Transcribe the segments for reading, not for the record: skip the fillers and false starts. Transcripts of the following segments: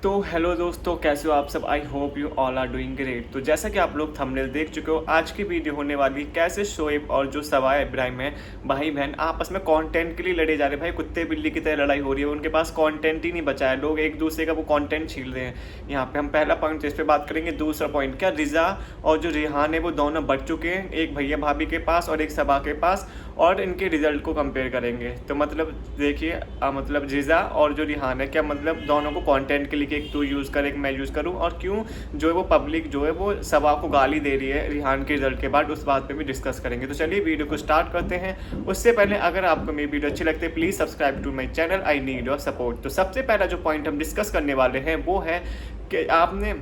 तो हेलो दोस्तों, कैसे हो आप सब। I hope you all are doing great. तो जैसा कि आप लोग थंबनेल देख चुके हो, आज की वीडियो होने वाली कैसे शोएब और जो सवाए इब्राहिम है भाई बहन आपस में कंटेंट के लिए लड़े जा रहे हैं। भाई कुत्ते बिल्ली की तरह लड़ाई हो रही है, उनके पास कंटेंट ही नहीं बचा है, लोग एक दूसरे का वो कंटेंट छील रहे हैं। यहाँ पे हम पहला पॉइंट इस पे बात करेंगे। दूसरा पॉइंट, क्या रिजा और जो रिहान है वो दोनों बढ़ चुके हैं, एक भैया भाभी के पास और एक सबा के पास, और इनके रिजल्ट को कंपेयर करेंगे। तो मतलब देखिए, मतलब रिजा और जो रिहान है, क्या मतलब दोनों को कंटेंट के लिए एक तू यूज़ कर एक मैं यूज़ करूं, और क्यों जो है वो पब्लिक जो है वो सबा को गाली दे रही है रिहान के रिजल्ट के बाद, उस बात पे भी डिस्कस करेंगे। तो चलिए वीडियो को स्टार्ट करते हैं। उससे पहले अगर आपको मेरी वीडियो अच्छी लगती है, please subscribe to my channel, I need your support. तो सबसे पहला जो पॉइंट हम डिस्कस करने वाले हैं वो है कि आपने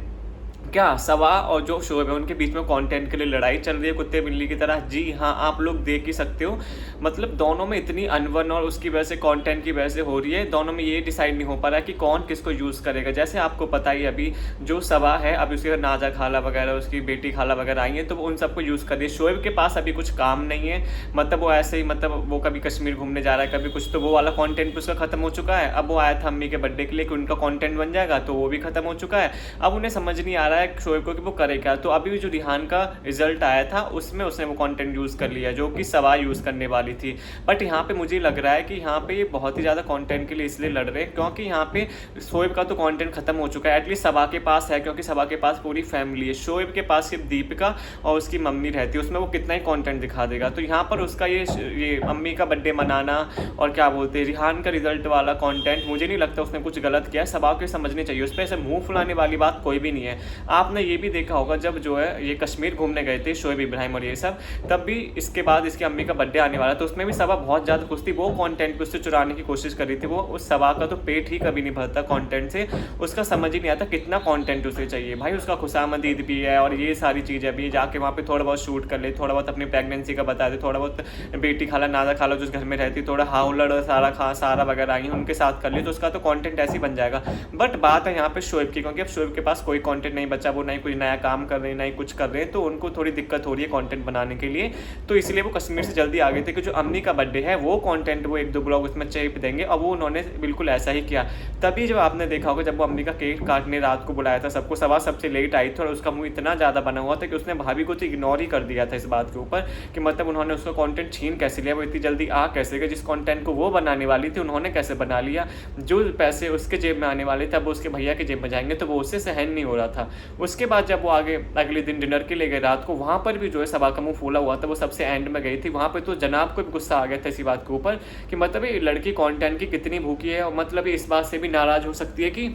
क्या सबा और जो शोएब है उनके बीच में कंटेंट के लिए लड़ाई चल रही है कुत्ते बिल्ली की तरह। जी हाँ, आप लोग देख ही सकते हो। मतलब दोनों में इतनी अनबन और उसकी वजह से कंटेंट की वजह से हो रही है, दोनों में ये डिसाइड नहीं हो पा रहा है कि कौन किसको यूज़ करेगा। जैसे आपको पता ही, अभी जो सबा है अभी उसके नाजा खाला वगैरह, उसकी बेटी खाला वगैरह आई है, तो वो उन सबको यूज़ कर रही है। शोएब के पास अभी कुछ काम नहीं है, मतलब वो ऐसे ही, मतलब वो कभी कश्मीर घूमने जा रहा है, कभी कुछ, तो वो वाला कॉन्टेंट उसका खत्म हो चुका है। अब वो आया था अम्मी के बर्थडे के लिए कि उनका कॉन्टेंट बन जाएगा, तो वो भी खत्म हो चुका है। अब उन्हें समझ नहीं आ रहा है शोएब को कि वो करे क्या। तो अभी जो रिहान का रिजल्ट आया था उसमें उसने वो कंटेंट यूज़ कर लिया जो कि सबा यूज़ करने वाली थी। बट यहाँ पे मुझे लग रहा है कि यहाँ पे ये बहुत ही ज़्यादा कंटेंट के लिए इसलिए लड़ रहे हैं क्योंकि यहाँ पे शोएब का तो कंटेंट खत्म हो चुका है, एटलीस्ट सबा के पास है, क्योंकि सबा के पास पूरी फैमिली है। शोएब के पास सिर्फ दीपिका और उसकी मम्मी रहती है, उसमें वो कितना ही कंटेंट दिखा देगा। तो यहाँ पर उसका ये अम्मी का बर्थडे मनाना और क्या बोलते हैं रिहान का रिजल्ट वाला कंटेंट, मुझे नहीं लगता उसने कुछ गलत किया है। सबा को समझनी चाहिए, उस पर ऐसे मुँह फुलाने वाली बात कोई भी नहीं है। आपने ये भी देखा होगा जब जो है ये कश्मीर घूमने गए थे शोएब इब्राहिम और ये सब, तब भी इसके बाद इसकी अम्मी का बर्थडे आने वाला, तो उसमें भी सबा बहुत ज़्यादा खुश थी। वो कंटेंट उससे चुराने की कोशिश कर रही थी। वो उस सबा का तो पेट ही कभी नहीं भरता कंटेंट से, उसका समझ ही नहीं आता कितना कंटेंट उसे चाहिए। भाई उसका खुशामद ईद भी है और ये सारी चीज़ें भी, जाके वहाँ पे थोड़ा बहुत शूट कर ले, थोड़ा बहुत अपनी प्रेगनेंसी का बता दे, थोड़ा बहुत बेटी खाला नाजा खाला जो घर में रहती, थोड़ा हाउलड़ सारा वगैरह आई उनके साथ कर ले, तो उसका तो कंटेंट ऐसे ही बन जाएगा। बट बात है यहाँ पे शोएब की, क्योंकि अब शोएब के पास कोई कंटेंट नहीं बचा, वो नहीं कुछ नया काम कर रहे हैं, नहीं कुछ कर रहे हैं, तो उनको थोड़ी दिक्कत हो रही है कंटेंट बनाने के लिए। तो इसलिए वो कश्मीर से जल्दी आ गए थे कि जो अम्मी का बर्थडे है वो कंटेंट वो एक दो ब्लॉग उसमें चेप देंगे, और वो उन्होंने बिल्कुल ऐसा ही किया। तभी जब आपने देखा होगा जब वो अम्मी का केक काटने रात को बुलाया था सबको, सबा सबसे लेट आई थी और उसका मुंह इतना ज़्यादा बना हुआ था कि उसने भाभी को तो इग्नोर ही कर दिया था इस बात के ऊपर कि मतलब उन्होंने उसका कंटेंट छीन कैसे लिया, वो इतनी जल्दी आ कैसे गए, जिस कंटेंट को वो बनाने वाली थी उन्होंने कैसे बना लिया। जो पैसे उसके जेब में आने वाले थे अब उसके भैया के जेब में जाएंगे, तो वो उससे सहन नहीं हो रहा था। उसके बाद जब वो आगे अगले दिन डिनर के लिए गए रात को, वहाँ पर भी जो है सबा का मुंह फूला हुआ था, वो सबसे एंड में गई थी। वहाँ पे तो जनाब को भी गुस्सा आ गया था इसी बात के ऊपर कि मतलब ये लड़की कंटेंट की कितनी भूखी है, और मतलब इस बात से भी नाराज़ हो सकती है कि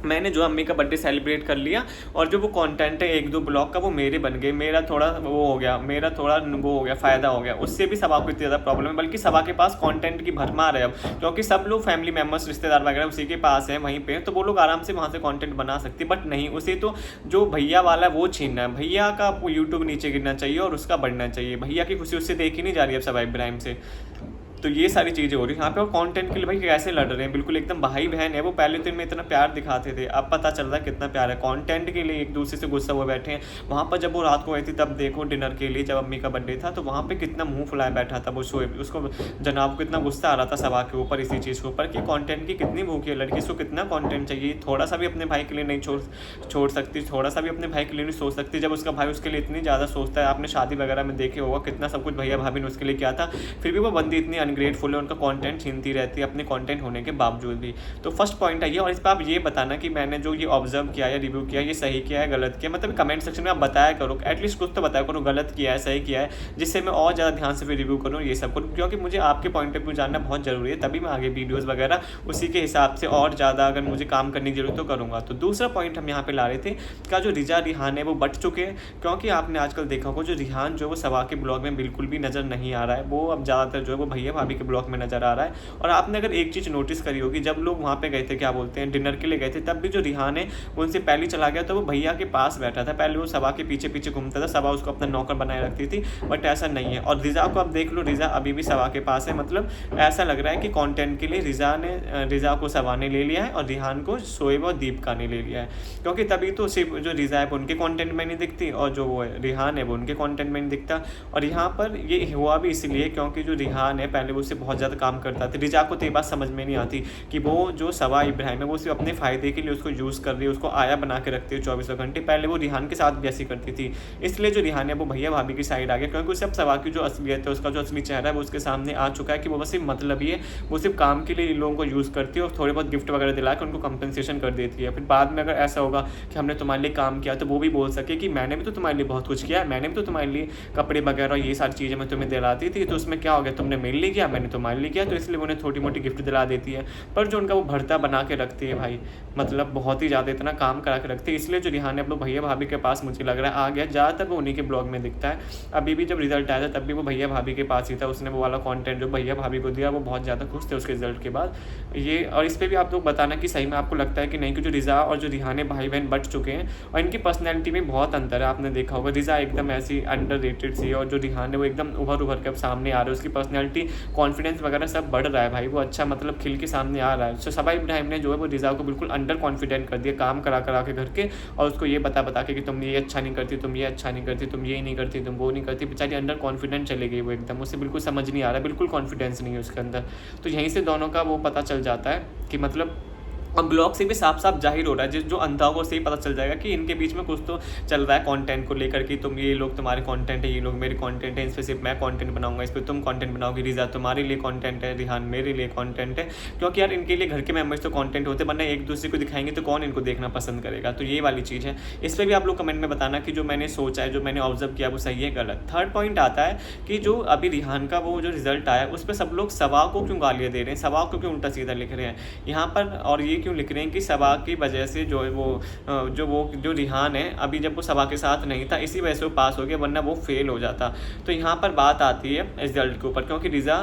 मैंने जो अम्मी का बर्थडे सेलिब्रेट कर लिया और जो वो कंटेंट है एक दो ब्लॉग का वो मेरे बन गए, मेरा थोड़ा वो हो गया, मेरा थोड़ा वो हो गया, फ़ायदा हो गया। उससे भी सबा को इतनी ज़्यादा प्रॉब्लम है, बल्कि सबा के पास कंटेंट की भरमार है अब, क्योंकि सब लोग फैमिली मेम्बर्स रिश्तेदार वगैरह उसी के पास हैं वहीं पे, तो वो लोग आराम से वहाँ से कंटेंट बना सकते। बट नहीं, उसे तो जो भैया वाला है वो छीनना है। भैया का यूट्यूब नीचे गिरना चाहिए और उसका बढ़ना चाहिए। भैया की खुशी उससे देखी नहीं जा रही है अब सबा इब्राहिम से। तो ये सारी चीज़ें हो रही हैं यहाँ पे। और कंटेंट के लिए भाई कैसे लड़ रहे हैं, बिल्कुल एकदम भाई बहन है। वो पहले तो इनमें इतना प्यार दिखाते थे, अब पता चल रहा है कितना प्यार है। कंटेंट के लिए एक दूसरे से गुस्सा हुए बैठे हैं। वहाँ पर जब वो रात को आई थी तब देखो डिनर के लिए, जब अम्मी का बर्थडे था, तो वहाँ पे कितना मुंह फुलाए बैठा था वो शोएब। उसको जनाब को इतना गुस्सा आ रहा था सबा के ऊपर इसी चीज़ के ऊपर कि कंटेंट की कितनी भूखी है लड़की, इसको कितना कंटेंट चाहिए। थोड़ा सा भी अपने भाई के लिए नहीं छोड़ सकती, थोड़ा सा भी अपने भाई के लिए नहीं सोच सकती, जब उसका भाई उसके लिए इतनी ज़्यादा सोचता है। आपने शादी वगैरह में देखे होगा कितना सब कुछ भैया भाभी ने उसके लिए किया था, फिर भी वो बंदी इतनी अनग्रेटफुल है, उनका कंटेंट छीनती रहती है अपने कंटेंट होने के बावजूद भी। तो फर्स्ट पॉइंट है ये। और इस पर आप ये बताना कि मैंने जो ये ऑब्जर्व किया या रिव्यू किया ये सही किया है गलत किया, मतलब कमेंट सेक्शन में आप बताया करो, एटलीस्ट कुछ तो बताया करो गलत किया है सही किया है, जिससे मैं और ज़्यादा ध्यान से फिर रिव्यू करूँ ये सब करूँ, क्योंकि मुझे आपके पॉइंट ऑफ व्यू जानना बहुत ज़रूरी है। तभी मैं आगे वीडियोज़ वगैरह उसी के हिसाब से और ज़्यादा अगर मुझे काम करने की जरूरत तो करूँगा। तो दूसरा पॉइंट हम यहाँ पे ला रहे थे का जो रिजा रिहान है वो बट चुके हैं, क्योंकि आपने आजकल देखा होगा जो रिहान जो वो सबा के ब्लॉग में बिल्कुल भी नज़र नहीं आ रहा है, वो अब ज़्यादातर जो है वो भैया भाभी के ब्लॉग में नज़र आ रहा है। और आपने अगर एक चीज़ नोटिस करी होगी, जब लोग वहाँ पे गए थे क्या बोलते हैं डिनर के लिए गए थे, तब भी जो रिहान है उनसे पहले चला गया तो वो भैया के पास बैठा था। पहले वो सबा के पीछे पीछे घूमता था, सबा उसको अपना नौकर बनाए रखती थी, बट ऐसा नहीं है। और रिजा को आप देख लो, रिजा अभी भी सबा के पास है। मतलब ऐसा लग रहा है कि कंटेंट के लिए रिजा को सबा ने ले लिया है और रिहान को शोएब और दीपिका ने ले लिया है, क्योंकि तभी तो सिर्फ जो रिजा है उनके कंटेंट में नहीं दिखती और जो वो रिहान है वो उनके कंटेंट में नहीं दिखता। और यहाँ पर ये हुआ भी इसलिए क्योंकि जो रिहान है पहले पहले वो उससे बहुत ज़्यादा काम करता था। रिजा को तो ये बात समझ में नहीं आती कि वो जो सवा इब्राहिम है वो सिर्फ अपने फ़ायदे के लिए उसको यूज़ कर रही है, उसको आया बना के रखती है 24 घंटे। पहले वो रिहान के साथ भी ऐसी करती थी, इसलिए जो रिहान है वो भैया भाभी की साइड आ गया, क्योंकि उसे अब सवा की जो असलियत है, उसका जो असली चेहरा है वो उसके सामने आ चुका है कि वो बस सिर्फ मतलब ही है, वो सिर्फ काम के लिए इन लोगों को यूज़ करती है और थोड़े बहुत गिफ्ट वगैरह दिला के उनको कंपनसेशन कर देती है। फिर बाद में अगर ऐसा होगा कि हमने तुम्हारे लिए काम किया तो वो भी बोल सके कि मैंने भी तो तुम्हारे लिए बहुत कुछ किया है, मैंने भी तो तुम्हारे लिए कपड़े वगैरह ये सारी चीज़ें मैं तुम्हें दिलाती थी, तो उसमें क्या हो गया, तुमने मेरे लिए किया, मैंने तुम्हारे लिए किया, तो इसलिए उन्हें छोटी मोटी गिफ्ट दिला देती है। पर जो उनका वो भरता बना के रखती है भाई, मतलब बहुत ही ज़्यादा इतना काम करा के रखती है, इसलिए जो रिहान है अपने भैया भाभी के पास मुझे लग रहा है आ गया। ज़्यादातर वो उन्हीं के ब्लॉग में दिखता है। अभी भी जब रिजल्ट आया था तब भी वो भैया भाभी के पास ही था, उसने वो वाला कंटेंट जो भैया भाभी को दिया वो बहुत ज़्यादा खुश थे उसके रिजल्ट के बाद। ये और इस पर भी आप लोग बताना कि सही में आपको लगता है कि नहीं कि जो रिजा और जो रिहान भाई बहन बट चुके हैं और इनकी पर्सनैलिटी में बहुत अंतर है। आपने देखा होगा रिजा एकदम ऐसी अंडररेटेड सी और जो रिहान है वो एकदम उभर के अब सामने आ रहा है, उसकी पर्सनैलिटी कॉन्फिडेंस वगैरह सब बढ़ रहा है भाई, वो अच्छा मतलब खिल के सामने आ रहा है। तो सबा इब्राहिम ने जो है वो रिजा को बिल्कुल अंडर कॉन्फिडेंट कर दिया, काम करा के घर के, और उसको ये बता के कि तुम ये अच्छा नहीं करती, तुम ये अच्छा नहीं करती, तुम ये नहीं करती, तुम वो नहीं करती। बेचारी अंडर कॉन्फिडेंट चले गई वो एकदम, उसे बिल्कुल समझ नहीं आ रहा, बिल्कुल कॉन्फिडेंस नहीं है उसके अंदर। तो यहीं से दोनों का वो पता चल जाता है कि मतलब और ब्लॉग से भी साफ साफ जाहिर हो रहा है, जो अंधा होगा उससे ही पता चल जाएगा कि इनके बीच में कुछ तो चल रहा है कंटेंट को लेकर कि तुम ये लोग तुम्हारे कंटेंट है, ये लोग मेरे कंटेंट है, इस पर सिर्फ मैं कंटेंट बनाऊंगा, इस पर तुम कंटेंट बनाओगे, रिजा तुम्हारे लिए कंटेंट है, रिहान मेरे लिए कंटेंट है। क्योंकि यार इनके लिए घर के मेंबर्स तो कंटेंट होते, वरना एक दूसरे को दिखाएंगे तो कौन इनको देखना पसंद करेगा। तो ये वाली चीज़ है, इस पर भी आप लोग कमेंट में बताना कि जो मैंने सोचा है, जो मैंने ऑब्जर्व किया वो सही है गलत। थर्ड पॉइंट आता है कि जो अभी रिहान का वो जो रिजल्ट आया उस पर सब लोग सवा को क्यों गालियाँ दे रहे हैं, सवा को क्यों उल्टा सीधा लिख रहे हैं यहाँ पर, और ये क्यों लिख रहे हैं कि सवा की वजह से जो जो रिहान है अभी जब वो सभा के साथ नहीं था इसी वजह से वो पास हो गया, वरना वो फेल हो जाता। तो यहाँ पर बात आती है रिजल्ट के ऊपर, क्योंकि रिजा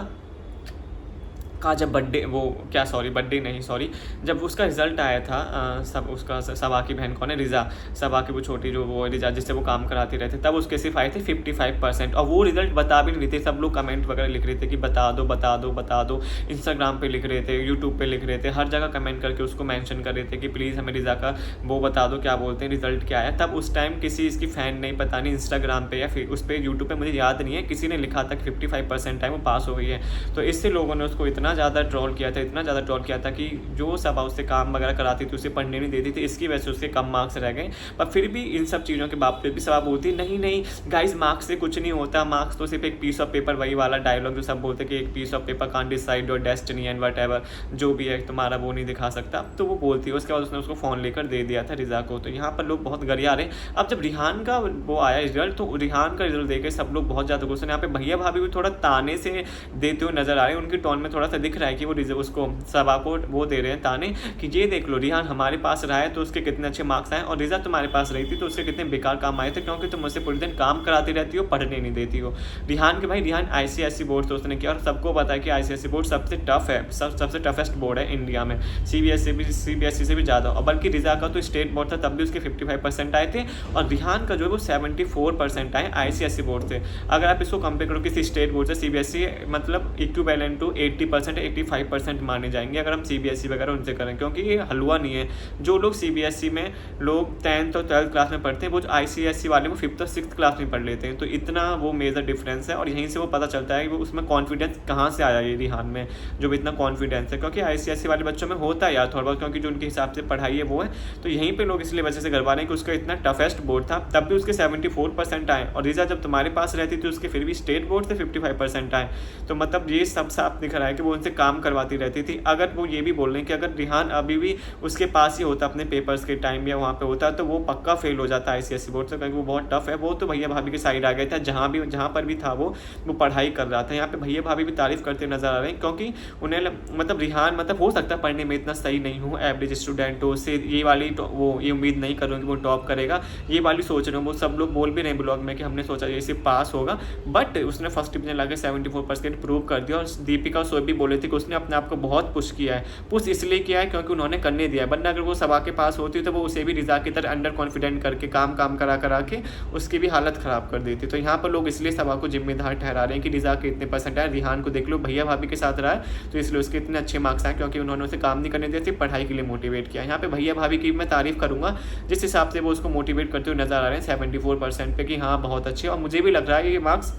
का जब बर्थडे नहीं सॉरी जब उसका रिजल्ट आया था सब उसका सबा की बहन कौन है, रिजा, सबा की वो छोटी जो वो रिजा जिससे वो काम कराती रहते, तब उसके सिर्फ आए थे 55%, और वो रिजल्ट बता भी नहीं थे। सब लोग कमेंट वगैरह लिख रहे थे कि बता दो, इंस्टाग्राम पे लिख रहे थे, यूट्यूब पे लिख रहे थे, हर जगह कमेंट करके उसको मेंशन कर रहे थे कि प्लीज़ हमें रिजा का वो बता दो क्या बोलते हैं रिजल्ट क्या है। तब उस टाइम किसी इसकी फ़ैन नहीं, पता नहीं इंस्टाग्राम पे या फिर उस पर यूट्यूब पे मुझे याद नहीं है, किसी ने लिखा था कि 55% टाइम वो पास हो गई है। तो इससे लोगों ने उसको इतना ज़्यादा ट्रोल किया था कि जो सभा उससे काम वगैरह कराती थी उसे पढ़ने नहीं देती थी, इसकी वजह से उसके कम मार्क्स रह गए। पर फिर भी इन सब चीज़ों के बावजूद भी सभा बोलती नहीं गाइस मार्क्स से कुछ नहीं होता, मार्क्स तो सिर्फ एक पीस ऑफ पेपर, वही वाला डायलॉग जो सब बोलते कि एक piece of paper can't decide your destiny and whatever, जो भी है तुम्हारा वो नहीं दिखा सकता। तो वो बोलती है, उसके बाद उसने उसको फ़ोन लेकर दे दिया था रिजा को। तो यहाँ पर लोग बहुत गरिया रहे। अब जब रिहान का वो आया रिजल्ट, तो रिहान का रिजल्ट देकर सब लोग बहुत ज़्यादा गुस्से। यहाँ पे भैया भाभी भी थोड़ा ताने से देते हुए नजर आ रहे हैं, उनकी टोन में थोड़ा सा दिख रहा है कि वो उसको सभा को वो दे रहे हैं ताने कि ये देख लो रिहान हमारे पास रहा है तो उसके कितने अच्छे मार्क्स आए, और रिजा तुम्हारे पास रही थी तो उसके कितने बेकार काम आए थे, क्योंकि तुम मुझसे पूरे दिन काम कराती रहती हो, पढ़ने नहीं देती हो। रिहान के भाई रिहान ICSE बोर्ड से उसने किया, और सबको पता है कि ICSE बोर्ड सबसे टफ है, सबसे टफेस्ट बोर्ड है इंडिया में, CBSE से भी ज़्यादा। और बल्कि रिजा का तो स्टेट बोर्ड था तब भी उसके 55% आए थे, और रिहान का जो है वो 74% आए ICSE बोर्ड से। अगर आप इसको कंपेयर करो किसी स्टेट बोर्ड से, CBSE मतलब इक्विवेलेंट टू 80% 85% माने जाएंगे अगर हम CBSE वगैरह उनसे करें, क्योंकि ये हलवा नहीं है। जो लोग CBSE में लोग 10th और 12th क्लास में पढ़ते हैं, वो ICSE वाले वो 5th और 6th क्लास में पढ़ लेते हैं। तो इतना वो मेजर डिफरेंस है, और यहीं से वो पता चलता है कि वो उसमें कॉन्फिडेंस कहाँ से आया ये रिहान में, जो भी इतना कॉन्फिडेंस है। क्योंकि ICSE वाले बच्चों में होता है यार थोड़ा बहुत, क्योंकि जो उनके हिसाब से पढ़ाई है वो है। तो यहीं पर लोग इसलिए वजह से करवा रहे हैं कि उसका इतना टफेस्ट बोर्ड था, तब भी उसके 74% आए, और रिजा जब तुम्हारे पास रहती थी उसके फिर भी स्टेट बोर्ड से 55% आए। तो मतलब ये सब साफ दिख रहा है कि वो उनसे काम करवाती रहती थी। अगर वो ये भी बोल रहे हैं कि अगर रिहान अभी भी उसके पास ही होता अपने पेपर्स के टाइम या वहाँ पे होता तो वो पक्का फेल हो जाता ICSE बोर्ड से, क्योंकि वो बहुत टफ है। वो तो भैया भाभी की साइड आ गया था, जहाँ पर भी था वो पढ़ाई कर रहा था। यहाँ पे भैया भाभी भी तारीफ करते नजर आ रहे हैं, क्योंकि उन्हें मतलब रिहान मतलब हो सकता है पढ़ने में इतना सही नहीं हूँ, एवरेज स्टूडेंट हो, उससे ये वाली वो ये उम्मीद नहीं करूँगी वो टॉप करेगा, ये वाली सोच रहे हो। वो सब लोग बोल भी रहे हैं ब्लॉग में कि हमने सोचा ये सिर्फ पास होगा, बट उसने फर्स्ट डिवीजन ला के 74% प्रूव कर दिया। और दीपिका और सोएब भी बोले थे कि उसने अपने आप को बहुत पुश किया है। पुश इसलिए किया है क्योंकि उन्होंने करने दिया है, वरना अगर वो सभा के पास होती तो वो उसे भी रिजा की तरह अंडर कॉन्फिडेंट करके काम करा के उसकी भी हालत ख़राब कर देती। तो यहाँ पर लोग इसलिए सभा को जिम्मेदार ठहरा रहे हैं कि रिजा के इतने % आए, रिहान को देख लो भैया भाभी के साथ रहा है तो इसलिए उसके इतने अच्छे मार्क्स आए, क्योंकि उन्होंने उसे काम नहीं करने दिया, सिर्फ पढ़ाई के लिए मोटिवेट किया। यहाँ पे भैया भाभी की मैं तारीफ करूँगा जिस हिसाब से वो उसको मोटिवेट करते हुए नजर आ रहे हैं 74% पे कि हाँ बहुत अच्छे। और मुझे भी लग रहा है ये मार्क्स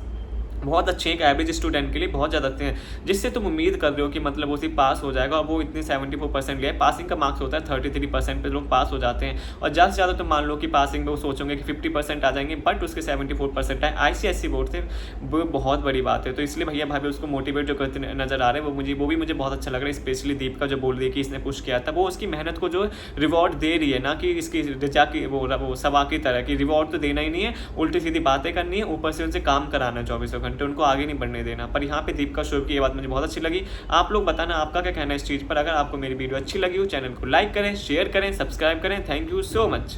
बहुत अच्छे एक एवरेज स्टूडेंट के लिए बहुत ज़्यादा अच्छे हैं, जिससे तुम उम्मीद कर रहे हो कि मतलब वो सिर्फ पास हो जाएगा, और वो इतने 74% लिया है। पासिंग का मार्क्स होता है 33% पे लोग पास हो जाते हैं, और ज़्यादा से ज़्यादा तुम मान लो कि पासिंग में वो सोचोगे कि 50% आ जाएंगे, बट उसके 74% आए ICSE बोर्ड से, वो बहुत बड़ी बात है। तो इसलिए भैया भाभी उसको मोटिवेट जो करते नजर आ रहे हैं, वो भी मुझे बहुत अच्छा लग रहा है। स्पेशली दीप का जो बोल रही है कि इसने पुश किया था, वो उसकी मेहनत को जो रिवॉर्ड दे रही है, ना कि इसकी रजा की वो सवा की तरह की रिवॉर्ड तो देना ही नहीं है, उल्टी सीधी बातें करनी है, ऊपर से उनसे काम कराना है 24 घंटे, उनको आगे नहीं बढ़ने देना। पर यहाँ पे दीपिका शोएब की ये बात मुझे बहुत अच्छी लगी। आप लोग बताना आपका क्या कहना है इस चीज़ पर। अगर आपको मेरी वीडियो अच्छी लगी हो, चैनल को लाइक करें, शेयर करें, सब्सक्राइब करें। Thank you so much.